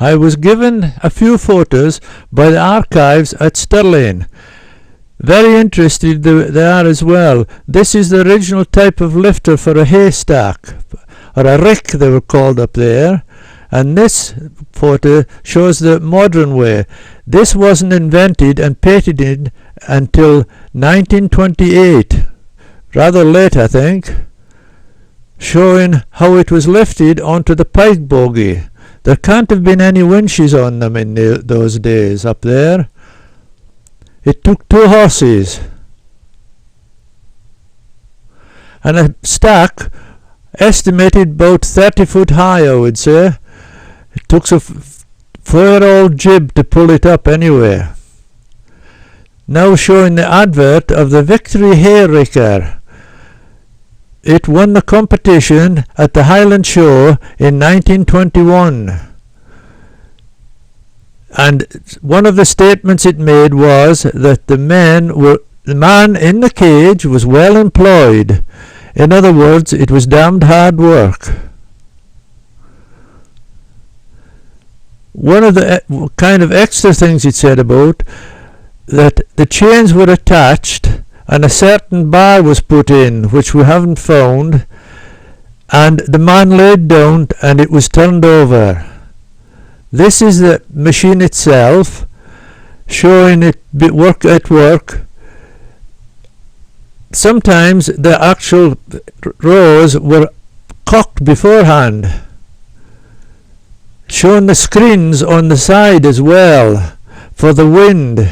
I was given a few photos by the archives at Stirling. Very interested they are as well. This is the original type of lifter for a haystack, or a rick they were called up there. And this photo shows the modern way. This wasn't invented and patented until 1928, rather late I think, showing how it was lifted onto the pike bogie. There can't have been any winches on them in those days up there. It took 2 horses. And a stack estimated about 30 foot high, I would say. It took a 4-year-old jib to pull it up anyway. Now showing the advert of the Victory Hay Ricker. It won the competition at the Highland Show in 1921. And one of the statements it made was that the man in the cage was well employed. In other words, it was damned hard work. One of the kind of extra things it said about that the chains were attached and a certain bar was put in, which we haven't found, and the man laid down and it was turned over. This is the machine itself, showing it at work. Sometimes the actual rows were cocked beforehand, showing the screens on the side as well for the wind.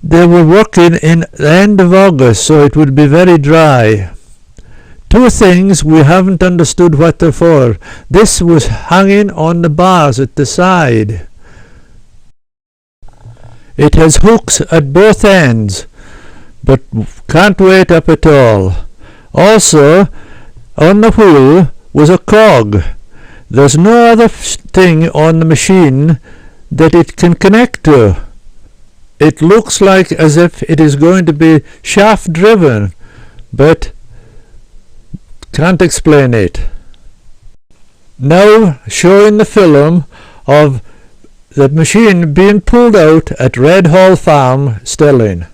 They were working in the end of August, so it would be very dry. 2 things we haven't understood what they're for. This was hanging on the bars at the side. It has hooks at both ends, but can't weight up at all. Also, on the wheel was a cog. There's no other thing on the machine that it can connect to. It looks like as if it is going to be shaft driven, but can't explain it. Now showing the film of the machine being pulled out at Red Hall Farm, Stirling.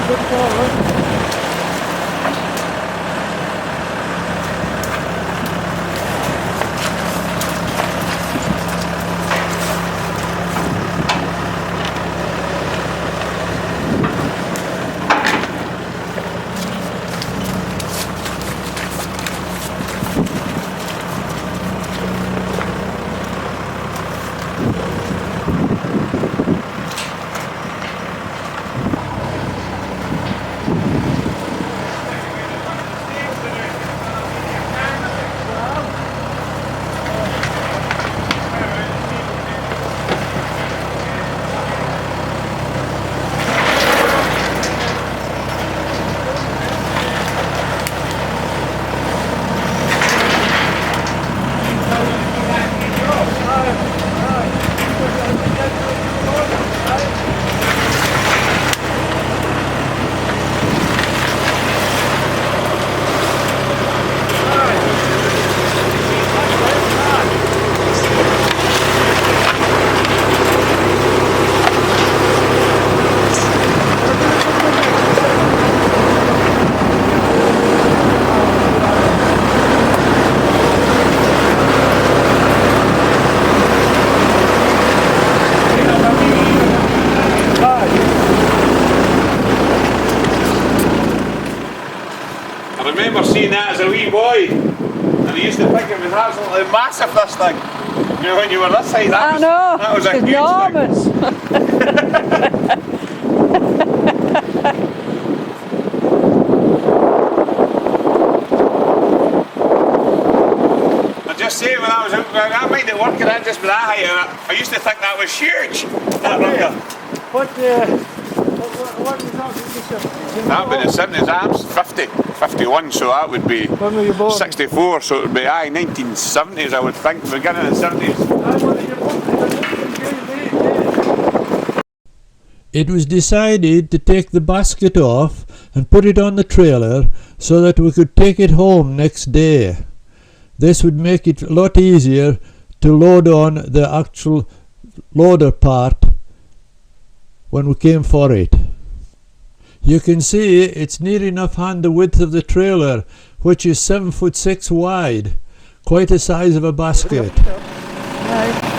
Good forward. I remember seeing that as a wee boy, and I used to think it was absolutely massive, this thing. You know, when you were this height, that was a huge enormous. I just say, when I mind it working at just with that height, I used to think that was huge. That rucker. What was that? That would be the 70s, I'm 50, 51, so that would be When were you born? 64, so it would be 1970s, I would think, beginning of the 70s. It was decided to take the basket off and put it on the trailer so that we could take it home next day. This would make it a lot easier to load on the actual loader part when we came for it. You can see it's near enough on the width of the trailer, which is 7'6" wide, quite the size of a basket. Right.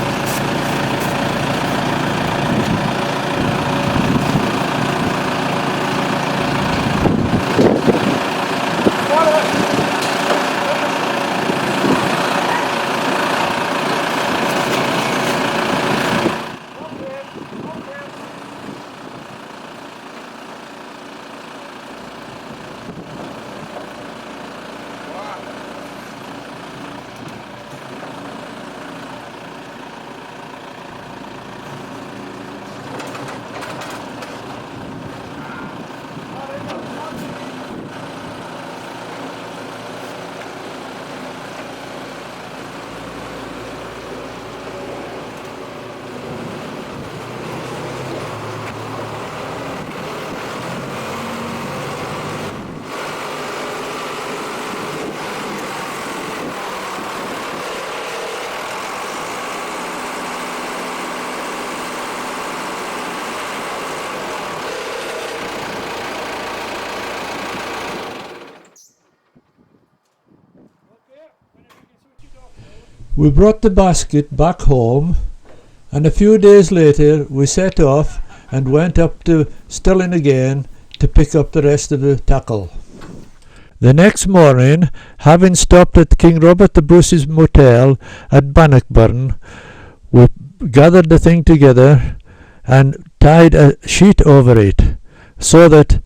We brought the basket back home, and a few days later we set off and went up to Stirling again to pick up the rest of the tackle. The next morning, having stopped at King Robert the Bruce's motel at Bannockburn, we gathered the thing together and tied a sheet over it so that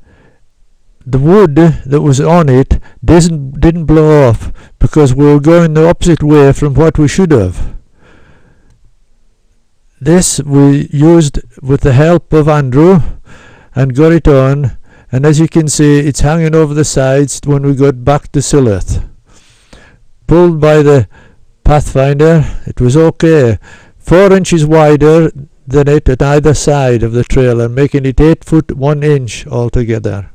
the wood that was on it didn't blow off, because we were going the opposite way from what we should have. This we used with the help of Andrew and got it on, and as you can see it's hanging over the sides when we got back to Silloth. Pulled by the Pathfinder, it was okay. 4 inches wider than it at either side of the trailer, making it 8 foot 1 inch altogether.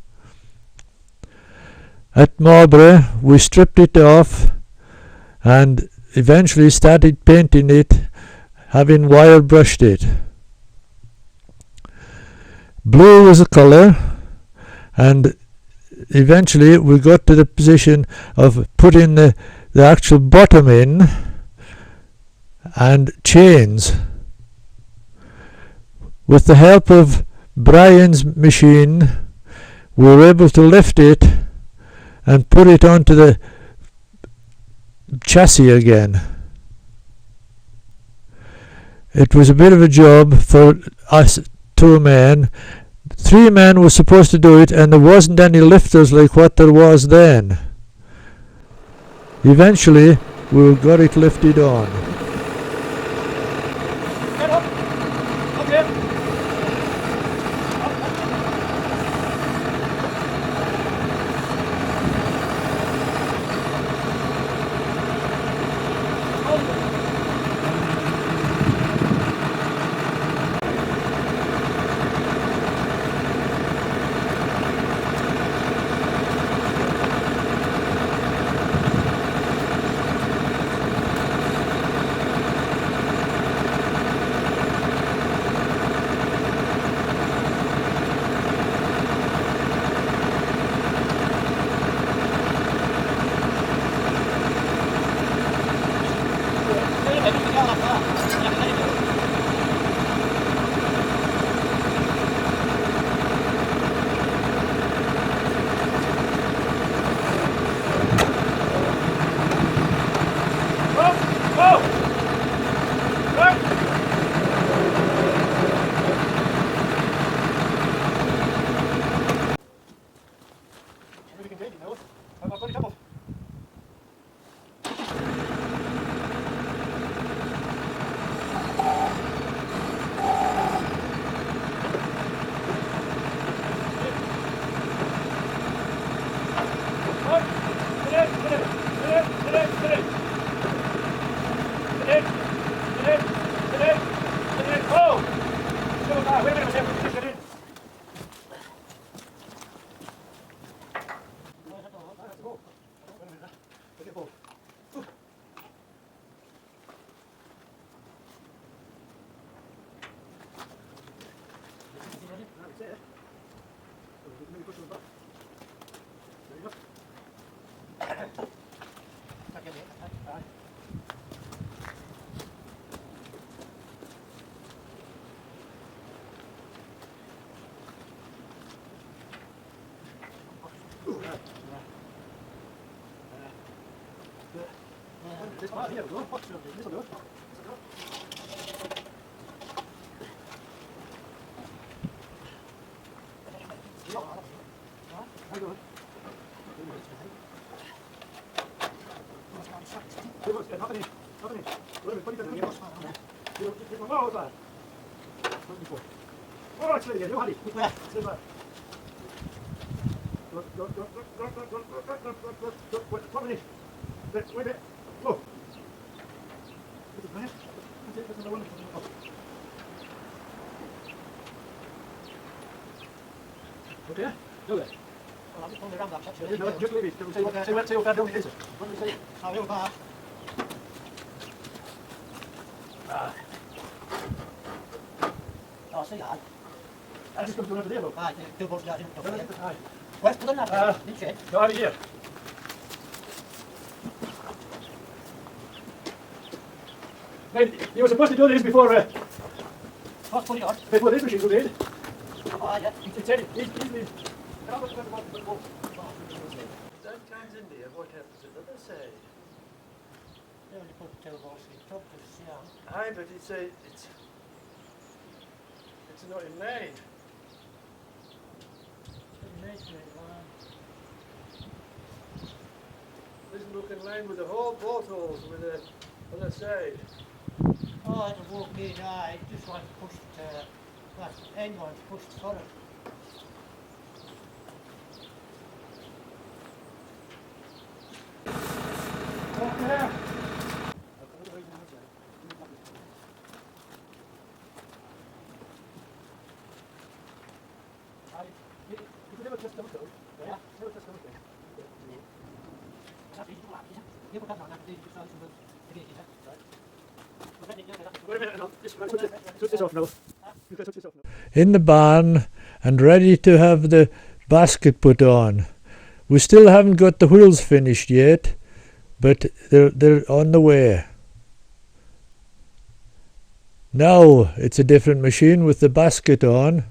At Mowbray we stripped it off and eventually started painting it, having wire brushed it. Blue was the colour, and eventually we got to the position of putting the actual bottom in and chains. With the help of Brian's machine, we were able to lift it and put it onto the chassis again. It was a bit of a job for us 2 men. 3 men were supposed to do it, and there wasn't any lifters like what there was then. Eventually we got it lifted on. Get up. Up here. You were supposed to do this before What's put it on? before this machine was made. Oh, yeah. It said it easily. Sometimes India, what happens to the other side? They only put 2 volts in the top to see how. Aye, but it's not in line. Doesn't look in line with the whole bolt holes with the other side. Oh, the walk in, it just like pushed, that end one's pushed forward. Okay. Wait a minute, no. Just switch this off now. You can switch this off now. In the barn and ready to have the basket put on. We still haven't got the wheels finished yet, but they're on the way. Now it's a different machine with the basket on.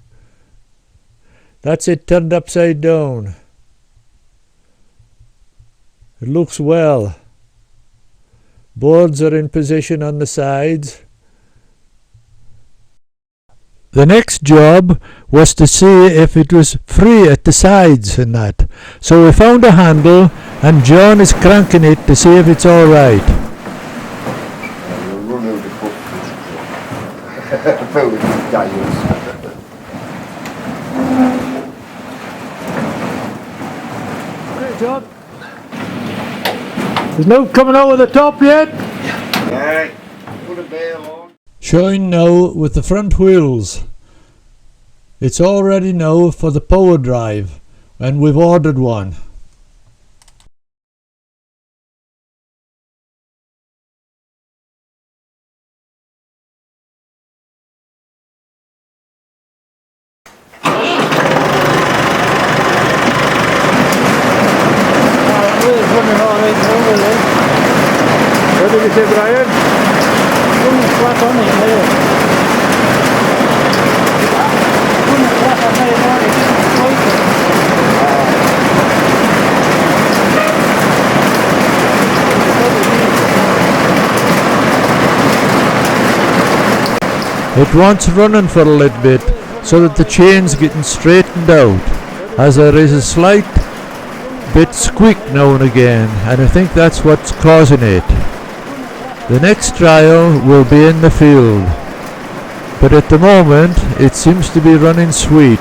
That's it turned upside down. It looks well. Boards are in position on the sides. The next job was to see if it was free at the sides and that. So we found a handle and John is cranking it to see if it's alright. We'll run out the foot. Food dials. Great job. Is no coming out of the top yet? Yeah, put a bail on. Showing now with the front wheels. It's all ready now for the power drive and we've ordered one. What did you say, Brian? Flat on it now. Flat on it now, it's It wants running for a little bit so that the chain's getting straightened out, as there is a slight bit squeak now and again, and I think that's what's causing it. The next trial will be in the field, but at the moment it seems to be running sweet.